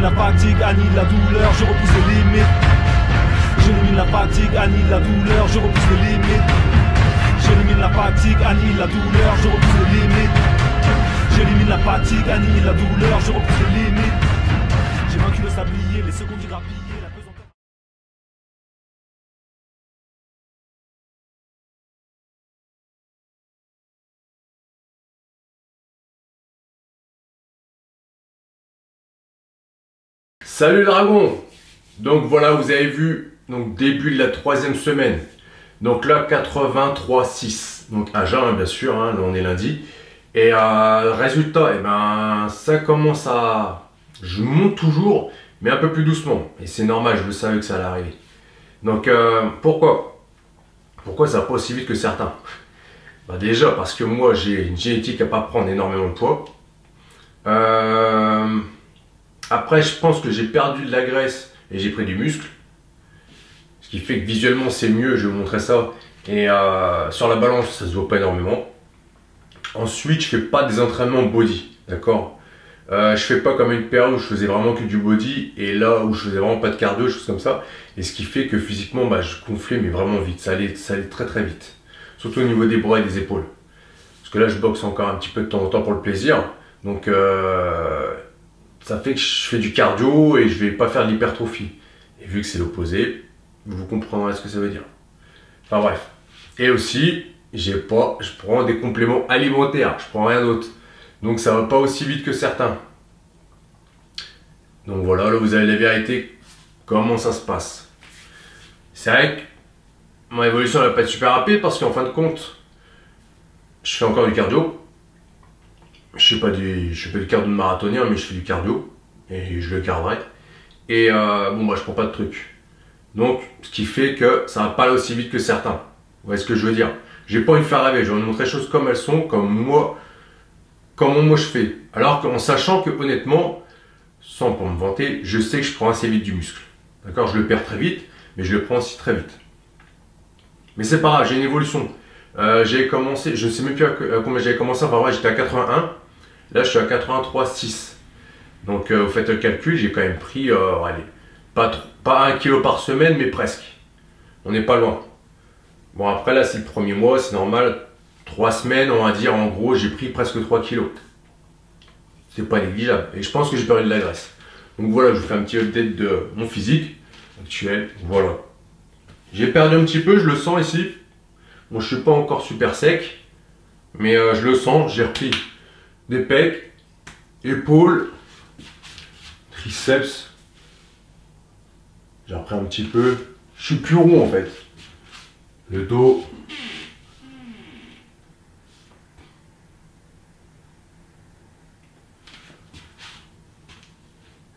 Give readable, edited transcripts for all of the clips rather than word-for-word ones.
la fatigue, annihile la douleur, je repousse les limites. J'élimine la fatigue, annihile la douleur, je repousse les limites. J'élimine la fatigue, annihile la douleur, je repousse les limites. J'élimine la fatigue, annihile la douleur, je repousse les limites. J'ai vaincu le sablier, les secondes du grappiller, la pesanteur. Salut le dragon. Donc voilà, vous avez vu, donc début de la 3e semaine. Donc là 83,6. Donc à jeun bien sûr, hein, là on est lundi. Et résultat, eh ben, ça commence à... Je monte toujours, mais un peu plus doucement. Et c'est normal, je le savais que ça allait arriver. Donc pourquoi ça va pas aussi vite que certains? Bah déjà parce que moi j'ai une génétique à pas prendre énormément de poids. Après, je pense que j'ai perdu de la graisse et j'ai pris du muscle. Ce qui fait que visuellement c'est mieux, je vais vous montrer ça. Et sur la balance, ça se voit pas énormément. Ensuite, je fais pas des entraînements body, d'accord. Je fais pas comme une période où je faisais vraiment que du body et là où je faisais vraiment pas de cardio, choses comme ça. Et ce qui fait que physiquement, bah, je gonflais mais vraiment vite, ça allait très très vite. Surtout au niveau des bras et des épaules. Parce que là, je boxe encore un petit peu de temps en temps pour le plaisir. Donc ça fait que je fais du cardio et je vais pas faire de l'hypertrophie. Et vu que c'est l'opposé, vous comprendrez ce que ça veut dire. Enfin bref. Et aussi, je prends des compléments alimentaires, je prends rien d'autre. Donc ça va pas aussi vite que certains. Donc voilà, là vous avez la vérité, comment ça se passe. C'est vrai que mon évolution elle va pas être super rapide parce qu'en fin de compte, je fais encore du cardio. Je fais pas du cardio de marathonien, mais je fais du cardio et je le garderai. Et bon, bah, je prends pas de trucs. Donc, ce qui fait que ça va pas aller aussi vite que certains. Vous voyez ce que je veux dire? J'ai pas envie de faire rêver, je vais vous montrer les choses comme elles sont, comme moi, comment moi je fais. Alors qu'en sachant que honnêtement, sans pour me vanter, je sais que je prends assez vite du muscle. D'accord? Je le perds très vite, mais je le prends aussi très vite. Mais c'est pas grave, j'ai une évolution. J'ai commencé, je sais même plus à combien j'avais commencé, enfin vrai, j'étais à 81. Là, je suis à 83,6. Donc, vous faites le calcul, j'ai quand même pris, allez, pas 1 kg par semaine, mais presque. On n'est pas loin. Bon, après, là, c'est le premier mois, c'est normal. 3 semaines, on va dire, en gros, j'ai pris presque 3 kg. C'est pas négligeable. Et je pense que j'ai perdu de la graisse. Donc voilà, je vous fais un petit update de mon physique actuel. Voilà. J'ai perdu un petit peu, je le sens ici. Bon, je suis pas encore super sec, mais je le sens, j'ai repris des pecs, épaules, triceps. J'ai repris un petit peu. Je suis plus rond en fait. Le dos.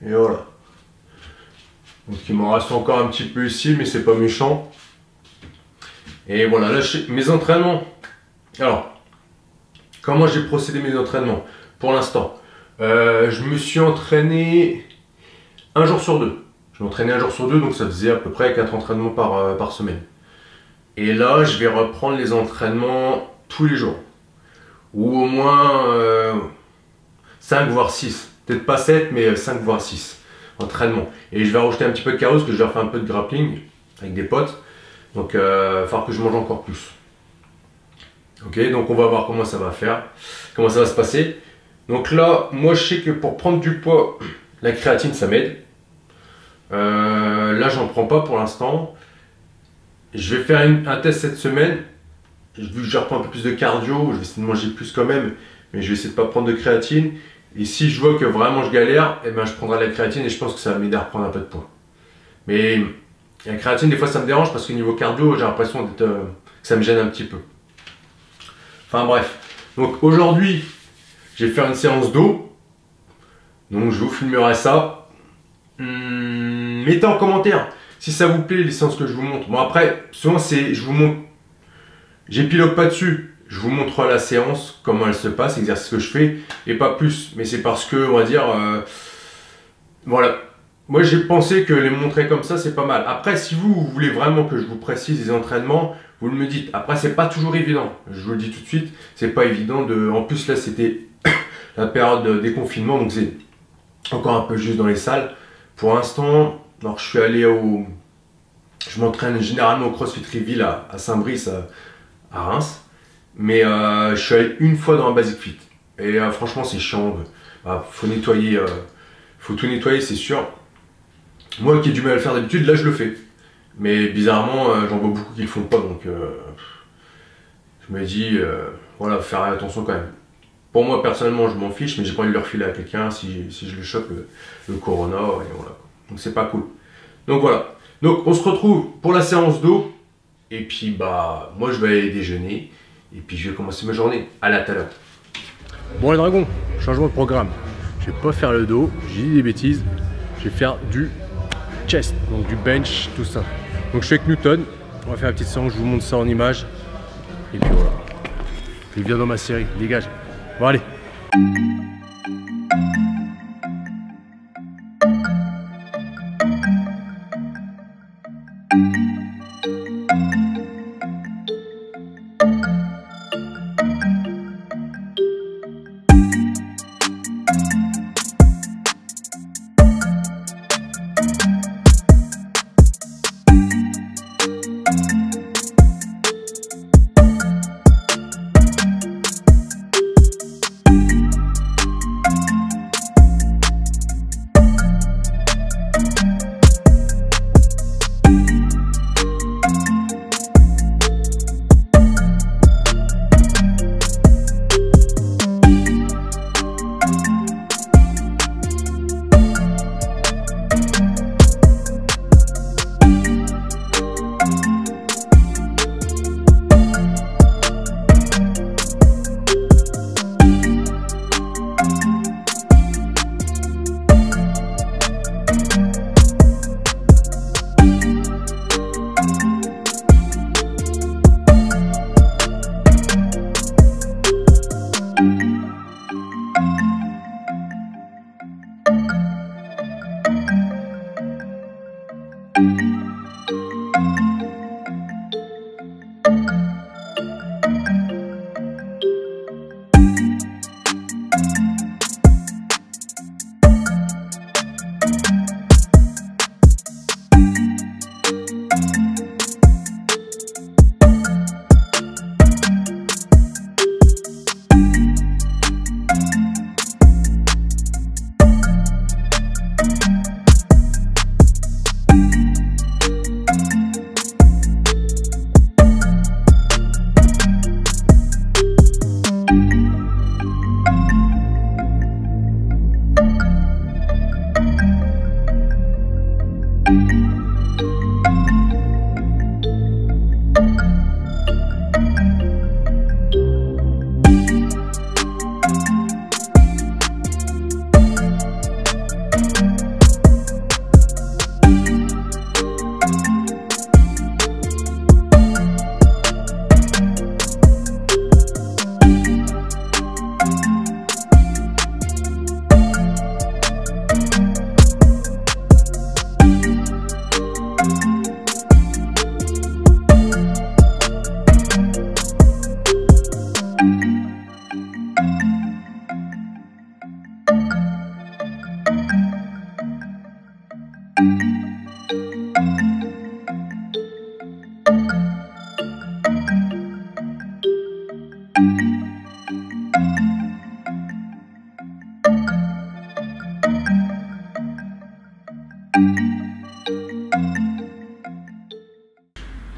Et voilà. Donc il m'en reste encore un petit peu ici, mais c'est pas méchant. Et voilà, là mes entraînements. Alors, comment j'ai procédé mes entraînements pour l'instant? Je me suis entraîné un jour sur deux. Je m'entraînais un jour sur deux, donc ça faisait à peu près 4 entraînements par semaine. Et là, je vais reprendre les entraînements tous les jours. Ou au moins 5 voire 6. Peut-être pas 7, mais 5 voire 6 entraînements. Et je vais rajouter un petit peu de cardio, parce que je vais refaire un peu de grappling avec des potes. Donc il va falloir que je mange encore plus. Ok, donc on va voir comment ça va faire, comment ça va se passer. Donc là, moi je sais que pour prendre du poids, la créatine ça m'aide. Là j'en prends pas pour l'instant. Je vais faire un test cette semaine. Vu que je reprends un peu plus de cardio, je vais essayer de manger plus quand même, mais je vais essayer de pas prendre de créatine. Et si je vois que vraiment je galère, eh ben je prendrai de la créatine et je pense que ça va m'aider à reprendre un peu de poids. Mais la créatine des fois ça me dérange parce que niveau cardio j'ai l'impression que ça me gêne un petit peu. Enfin bref, donc aujourd'hui, je vais faire une séance d'eau. Donc je vous filmerai ça. Mettez en commentaire si ça vous plaît les séances que je vous montre. Bon après, souvent c'est, je vous montre, j'épilogue pas dessus. Je vous montre la séance, comment elle se passe, l'exercice que je fais, et pas plus. Mais c'est parce que, on va dire, voilà. Moi j'ai pensé que les montrer comme ça c'est pas mal. Après si vous voulez vraiment que je vous précise les entraînements, vous me dites. Après c'est pas toujours évident, je vous le dis tout de suite, c'est pas évident de. En plus là c'était la période des confinements, donc encore un peu juste dans les salles. Pour l'instant, alors je suis allé je m'entraîne généralement au CrossFit Reveal à Saint-Brice, à Reims. Mais je suis allé une fois dans un Basic Fit. Et franchement, c'est chiant. Faut nettoyer, faut tout nettoyer, c'est sûr. Moi qui ai du mal à le faire d'habitude, là je le fais. Mais bizarrement, j'en vois beaucoup qui le font pas, donc je me dis, voilà, faire attention quand même. Pour moi, personnellement, je m'en fiche, mais j'ai pas envie de le refiler à quelqu'un si je le chope le corona, et voilà. Donc c'est pas cool. Donc voilà. Donc on se retrouve pour la séance d'eau, et puis bah, moi je vais aller déjeuner, et puis je vais commencer ma journée. À tout à l'heure. Bon les dragons, changement de programme. Je vais pas faire le dos, j'ai dit des bêtises. Je vais faire du chest, donc du bench, tout ça. Donc je suis avec Newton, on va faire la petite séance, je vous montre ça en image. Et puis voilà. Il vient dans ma série, dégage. Bon allez.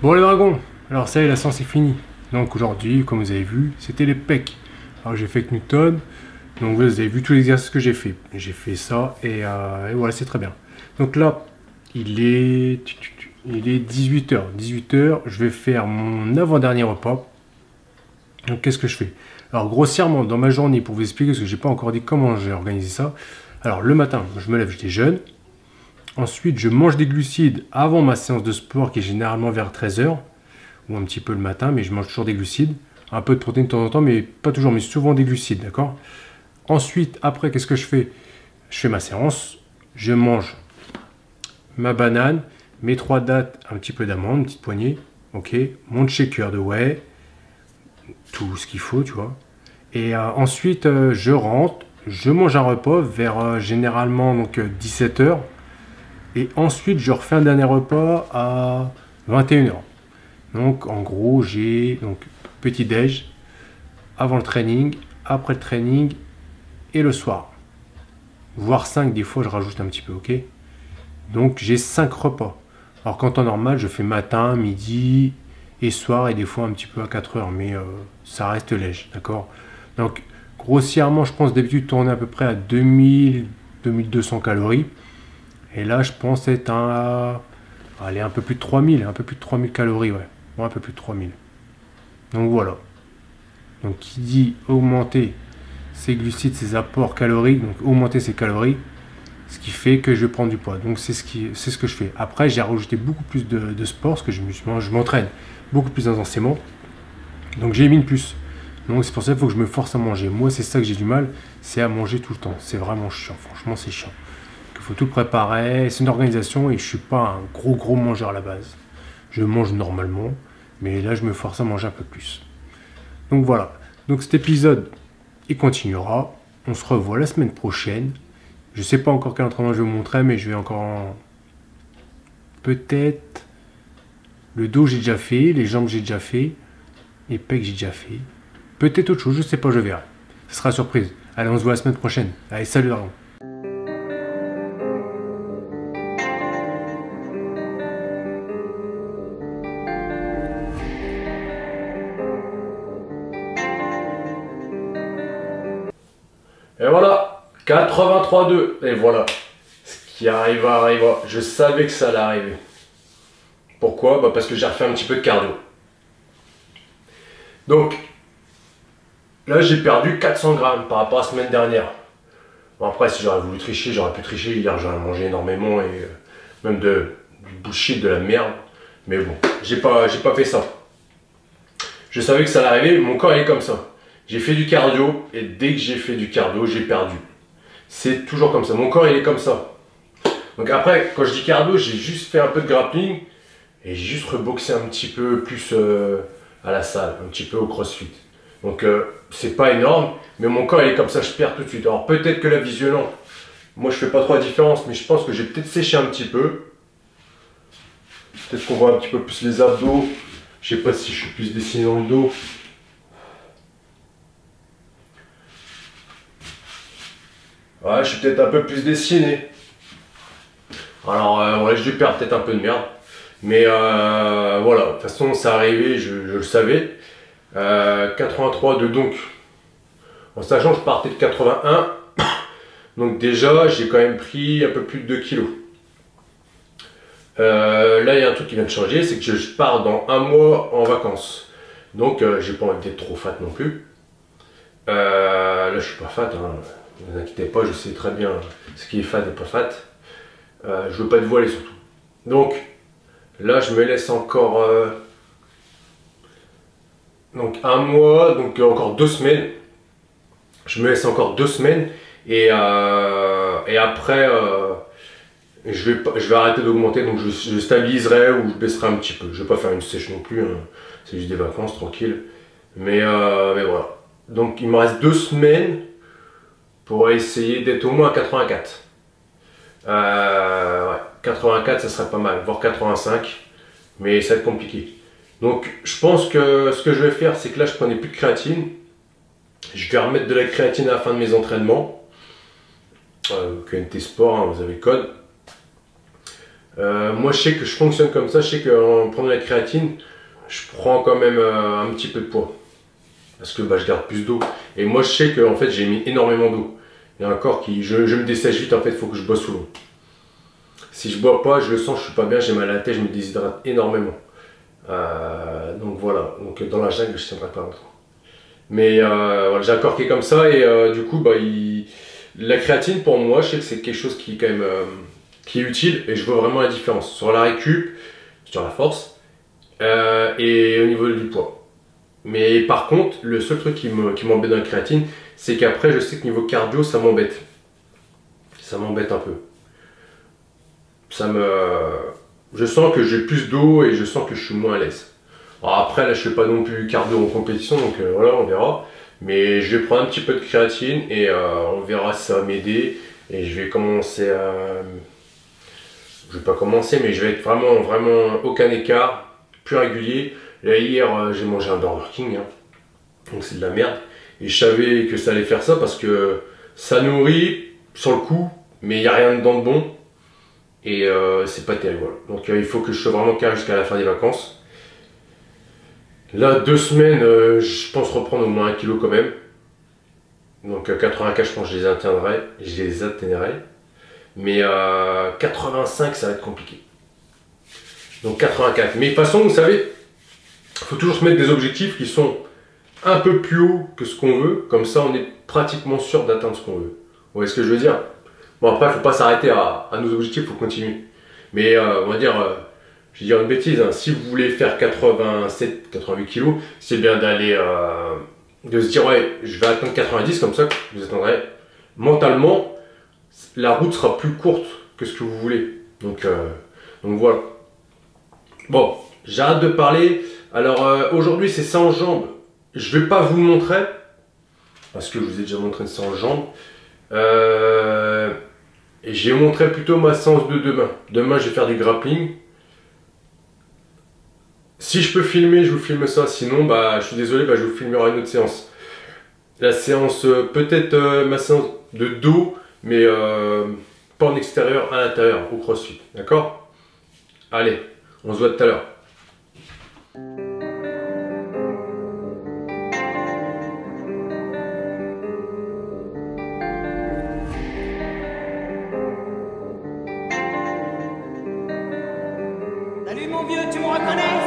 Bon les dragons, alors ça y est, la séance est finie. Donc aujourd'hui, comme vous avez vu, c'était les pecs. Alors j'ai fait avec Newton, donc vous avez vu tous les exercices que j'ai fait. J'ai fait ça et voilà, c'est très bien. Donc là, il est 18h. 18h, je vais faire mon avant-dernier repas. Donc qu'est-ce que je fais? Alors grossièrement, dans ma journée, pour vous expliquer, parce que j'ai pas encore dit comment j'ai organisé ça. Alors le matin, je me lève, je déjeune. Ensuite, je mange des glucides avant ma séance de sport qui est généralement vers 13h ou un petit peu le matin, mais je mange toujours des glucides. Un peu de protéines de temps en temps, mais pas toujours, mais souvent des glucides, d'accord? Ensuite, après, qu'est-ce que je fais? Je fais ma séance, je mange ma banane, mes 3 dattes, un petit peu d'amandes, une petite poignée, ok? Mon shaker de whey, tout ce qu'il faut, tu vois. Et ensuite, je rentre, je mange un repas vers généralement donc 17 h. Et ensuite, je refais un dernier repas à 21 h. Donc, en gros, j'ai donc petit déj avant le training, après le training et le soir. Voire 5, des fois, je rajoute un petit peu, ok? Donc, j'ai 5 repas. Alors, qu'en temps normal, je fais matin, midi et soir et des fois un petit peu à 4 h. Mais ça reste léger, d'accord? Donc, grossièrement, je pense d'habitude tourner à peu près à 2000-2200 calories. Et là, je pense être allez, un peu plus de 3000 calories, ouais. Un peu plus de 3000. Donc voilà. Donc qui dit augmenter ses glucides, ses apports caloriques, donc augmenter ses calories, ce qui fait que je vais prendre du poids. Donc c'est ce que je fais. Après, j'ai rajouté beaucoup plus de sport, parce que je m'entraîne beaucoup plus intensément. Donc j'ai mis une plus. Donc c'est pour ça qu'il faut que je me force à manger. Moi, c'est ça que j'ai du mal, c'est à manger tout le temps. C'est vraiment chiant, franchement, c'est chiant. Il faut tout préparer, c'est une organisation et je suis pas un gros mangeur à la base. Je mange normalement, mais là je me force à manger un peu plus. Donc voilà, donc cet épisode il continuera, on se revoit la semaine prochaine. Je sais pas encore quel entraînement je vais vous montrer, mais je vais encore peut-être le dos j'ai déjà fait, les jambes j'ai déjà fait, les pecs j'ai déjà fait, peut-être autre chose, je sais pas, je verrai. Ce sera surprise. Allez, on se voit la semaine prochaine. Allez, salut Dragon. Et voilà, 83,2. Et voilà, ce qui arrivera. Je savais que ça allait arriver. Pourquoi? Parce que j'ai refait un petit peu de cardio. Donc, là j'ai perdu 400 grammes par rapport à la semaine dernière. Bon, après, si j'aurais voulu tricher, j'aurais pu tricher. Hier, j'aurais mangé énormément et même du bullshit, de la merde. Mais bon, j'ai pas fait ça. Je savais que ça allait arriver, mon corps est comme ça. J'ai fait du cardio et dès que j'ai fait du cardio, j'ai perdu. C'est toujours comme ça. Mon corps, il est comme ça. Donc après, quand je dis cardio, j'ai juste fait un peu de grappling et j'ai juste reboxé un petit peu plus à la salle, un petit peu au crossfit. Donc c'est pas énorme, mais mon corps, il est comme ça, je perds tout de suite. Alors peut-être que la visionant, moi je fais pas trop la différence, mais je pense que j'ai peut-être séché un petit peu. Peut-être qu'on voit un petit peu plus les abdos. Je sais pas si je suis plus dessiné dans le dos. Ouais, je suis peut-être un peu plus dessiné. Alors, ouais, je vais perdre peut-être un peu de merde. Mais voilà, de toute façon, ça arrivé, je le savais. 83 de donc. En sachant que je partais de 81. Donc déjà, j'ai quand même pris un peu plus de 2 kilos. Là, il y a un truc qui vient de changer, c'est que je pars dans un mois en vacances. Donc, j'ai pas envie d'être trop fat non plus. Là, je suis pas fat, hein. Ne vous inquiétez pas, je sais très bien ce qui est fat et pas fat. Je veux pas être voilé surtout. Donc, là, je me laisse encore donc un mois, donc encore 2 semaines. Je me laisse encore 2 semaines et après, je vais arrêter d'augmenter, donc je stabiliserai ou je baisserai un petit peu. Je vais pas faire une sèche non plus, hein. C'est juste des vacances tranquilles. Mais voilà. Donc, il me reste 2 semaines pour essayer d'être au moins à 84. Ouais, 84 ça serait pas mal, voire 85, mais ça va être compliqué. Donc je pense que ce que je vais faire, c'est que là je prenais plus de créatine. Je vais remettre de la créatine à la fin de mes entraînements. QNT Sport, hein, vous avez le code. Moi je sais que je fonctionne comme ça, je sais qu'en prenant la créatine, je prends quand même un petit peu de poids. Parce que je garde plus d'eau. Et moi je sais que en fait j'ai mis énormément d'eau. Il y a un corps qui, je me dessèche vite, en fait, il faut que je bois souvent. Si je bois pas, je le sens, je suis pas bien, j'ai mal à la tête, je me déshydrate énormément. Donc voilà, donc dans la jungle, je tiendrai pas longtemps. Mais voilà, j'ai un corps qui est comme ça et du coup, la créatine pour moi, je sais que c'est quelque chose qui est quand même qui est utile et je vois vraiment la différence sur la récup, sur la force et au niveau du poids. Mais par contre, le seul truc qui m'embête dans la créatine, c'est qu'après, je sais que niveau cardio, ça m'embête. Ça m'embête un peu. Je sens que j'ai plus d'eau et je sens que je suis moins à l'aise. Alors après, là, je fais pas non plus cardio en compétition, donc voilà, on verra. Mais je vais prendre un petit peu de créatine et on verra si ça va m'aider. Et je vais commencer à... Je vais pas commencer, mais je vais être vraiment aucun écart, plus régulier. Là hier, j'ai mangé un Burger King, hein. Donc c'est de la merde. Et je savais que ça allait faire ça parce que ça nourrit sur le coup, mais il n'y a rien dedans de bon. Et c'est pas terrible. Voilà. Donc il faut que je sois vraiment carré jusqu'à la fin des vacances. Là, 2 semaines, je pense reprendre au moins 1 kg quand même. Donc 84, je pense que je les atteindrai. Mais 85, ça va être compliqué. Donc 84. Mais de toute façon, vous savez, il faut toujours se mettre des objectifs qui sont un peu plus hauts que ce qu'on veut. Comme ça, on est pratiquement sûr d'atteindre ce qu'on veut. Vous voyez ce que je veux dire? Bon, après, il ne faut pas s'arrêter à nos objectifs, il faut continuer. Mais on va dire, je vais dire une bêtise, hein, si vous voulez faire 87, 88 kg, c'est bien d'aller, de se dire, ouais, je vais atteindre 90, comme ça, vous atteindrez mentalement, la route sera plus courte que ce que vous voulez. Donc voilà. Bon, j'arrête de parler. Alors, aujourd'hui, c'est 100 jambes. Je ne vais pas vous le montrer, parce que je vous ai déjà montré une 100 jambes. Et j'ai montré plutôt ma séance de demain. Demain, je vais faire du grappling. Si je peux filmer, je vous filme ça. Sinon, bah, je suis désolé, bah, je vous filmerai une autre séance. La séance, peut-être ma séance de dos, mais pas en extérieur, à l'intérieur, au crossfit. D'accord? Allez, on se voit tout à l'heure. Salut mon vieux, tu me reconnais?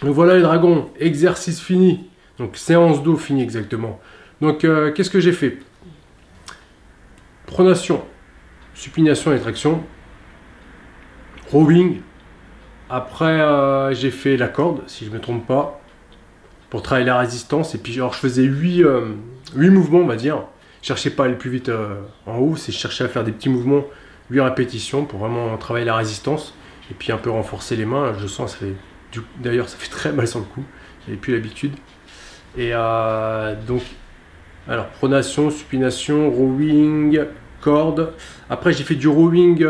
Donc voilà les dragons, exercice fini. Donc séance d'eau finie exactement. Donc qu'est-ce que j'ai fait? Pronation, supination et traction, rowing. Après j'ai fait la corde, si je ne me trompe pas, pour travailler la résistance. Et puis alors, je faisais 8 mouvements, on va dire. Je cherchais pas à aller plus vite en haut, c'est je cherchais à faire des petits mouvements, 8 répétitions pour vraiment travailler la résistance. Et puis un peu renforcer les mains, je sens, ça fait... D'ailleurs, ça fait très mal sur le coup, j'avais plus l'habitude. Et donc, alors pronation, supination, rowing, corde. Après, j'ai fait du rowing,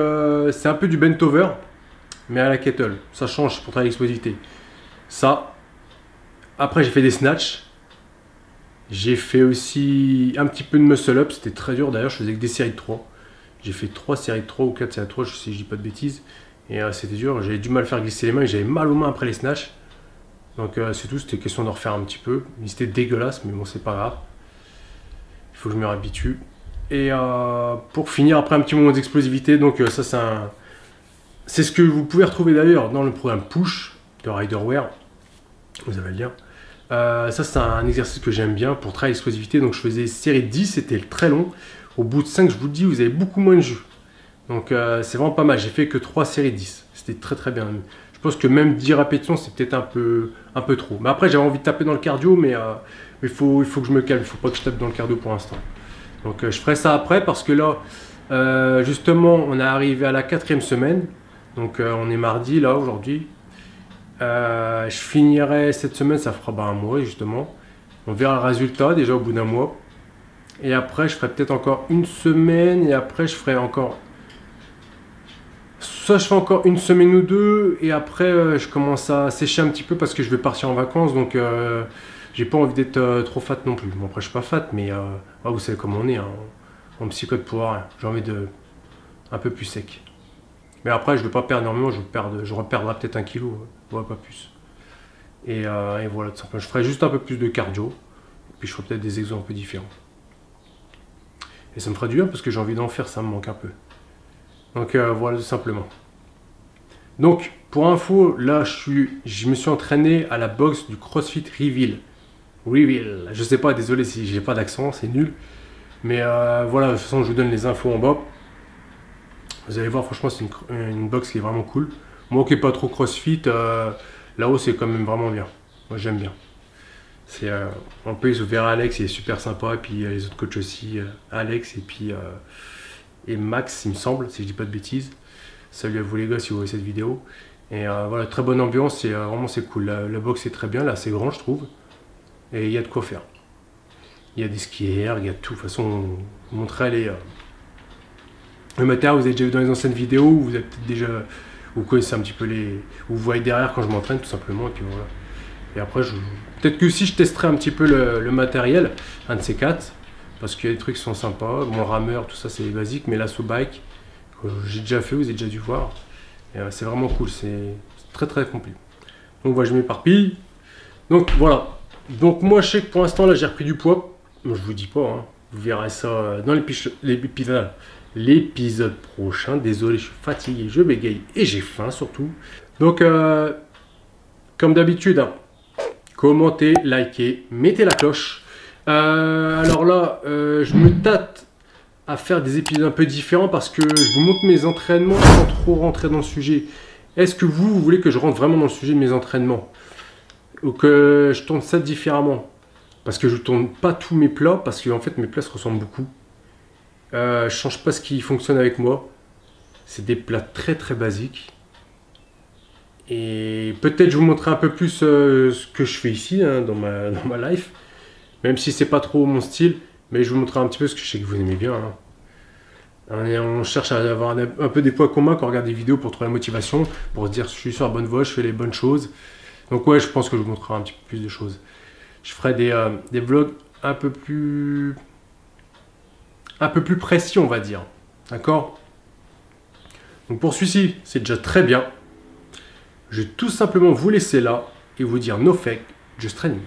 c'est un peu du bent over. mais à la kettle. Ça change pour travailler l'explosivité. Ça. Après, j'ai fait des snatchs. J'ai fait aussi un petit peu de muscle-up. C'était très dur d'ailleurs. Je faisais que des séries de 3. J'ai fait 3 séries de 3 ou 4 séries de 3, si je dis pas de bêtises. Et c'était dur. J'avais du mal à faire glisser les mains et j'avais mal aux mains après les snatchs. Donc c'est tout. C'était question de refaire un petit peu. C'était dégueulasse, mais bon, c'est pas grave. Il faut que je me réhabitue. Et pour finir, après un petit moment d'explosivité, donc ça c'est ce que vous pouvez retrouver d'ailleurs dans le programme Push de Riderwear. Vous avez le lien. Ça c'est un exercice que j'aime bien pour travailler l'explosivité. Donc je faisais série 10, c'était très long. Au bout de 5, je vous le dis, vous avez beaucoup moins de jus. Donc c'est vraiment pas mal. J'ai fait que 3 séries 10. C'était très très bien. Je pense que même 10 répétitions, c'est peut-être un peu trop. Mais après, j'avais envie de taper dans le cardio, mais il faut que je me calme. Il ne faut pas que je tape dans le cardio pour l'instant. Donc je ferai ça après parce que là, justement, on est arrivé à la 4e semaine. Donc on est mardi là aujourd'hui. Je finirai cette semaine, ça fera un mois justement. On verra le résultat déjà au bout d'un mois. Et après, je ferai peut-être encore une semaine. Et après, je ferai encore... Soit je fais encore une semaine ou deux. Et après, je commence à sécher un petit peu parce que je vais partir en vacances. Donc, j'ai pas envie d'être trop fat non plus. Bon, après, je suis pas fat, mais vous savez comment on est. Hein. On psychote pour rien. J'ai envie de... un peu plus sec. Mais après, je ne vais pas perdre énormément. Je reperdrai peut-être 1 kilo. Ouais, pas plus. Et voilà, tout simplement. Je ferai juste un peu plus de cardio. Et puis, je ferai peut-être des exos un peu différents. Et ça me fera du bien parce que j'ai envie d'en faire, ça me manque un peu. Donc voilà, tout simplement. Donc, pour info, là, je me suis entraîné à la boxe du CrossFit Reveal. Reveal. Je sais pas, désolé si j'ai pas d'accent, c'est nul. Mais voilà, de toute façon, je vous donne les infos en bas. Vous allez voir, franchement, c'est une boxe qui est vraiment cool. Moi qui n'ai pas trop CrossFit, là-haut, c'est quand même vraiment bien. Moi, j'aime bien. En plus, vous verrez Alex, il est super sympa. Et puis les autres coachs aussi, Alex et puis et Max, il me semble, si je dis pas de bêtises. Salut à vous les gars si vous voyez cette vidéo. Et voilà, très bonne ambiance et vraiment c'est cool. La boxe est très bien, là c'est grand je trouve. Et il y a de quoi faire. Il y a des skieurs, il y a tout. De toute façon, vous montrer le matériel, vous avez déjà vu dans les anciennes vidéos, vous avez peut-être déjà... Vous connaissez un petit peu vous voyez derrière quand je m'entraîne tout simplement. Et puis voilà. Et après, peut-être que si je testerai un petit peu le matériel, un de ces 4, parce qu'il y a des trucs qui sont sympas. Mon rameur, tout ça, c'est basique, mais l'assaut bike, j'ai déjà fait, vous avez déjà dû voir. C'est vraiment cool, c'est très très complet. Donc voilà, je m'éparpille. Donc voilà. Donc moi, je sais que pour l'instant, là, j'ai repris du poids. Moi, je vous dis pas, hein. Vous verrez ça dans l'épisode prochain. Désolé, je suis fatigué, je bégaye et j'ai faim surtout. Donc, comme d'habitude, hein, commentez, likez, mettez la cloche. Alors là, je me tâte à faire des épisodes un peu différents parce que je vous montre mes entraînements sans trop rentrer dans le sujet. Est-ce que vous voulez que je rentre vraiment dans le sujet de mes entraînements ou que je tourne ça différemment? Parce que je ne tourne pas tous mes plats parce que en fait mes plats se ressemblent beaucoup. Je ne change pas ce qui fonctionne avec moi. C'est des plats très très basiques. Et peut-être je vous montrerai un peu plus ce que je fais ici hein, dans ma life. Même si c'est pas trop mon style. Mais je vous montrerai un petit peu ce que je sais que vous aimez bien. Hein. On cherche à avoir un peu des points communs quand on regarde des vidéos pour trouver la motivation. Pour se dire je suis sur la bonne voie, je fais les bonnes choses. Donc ouais, je pense que je vous montrerai un petit peu plus de choses. Je ferai des vlogs un peu plus précis on va dire. D'accord? Donc pour celui-ci, c'est déjà très bien. Je vais tout simplement vous laisser là et vous dire no fake, just training.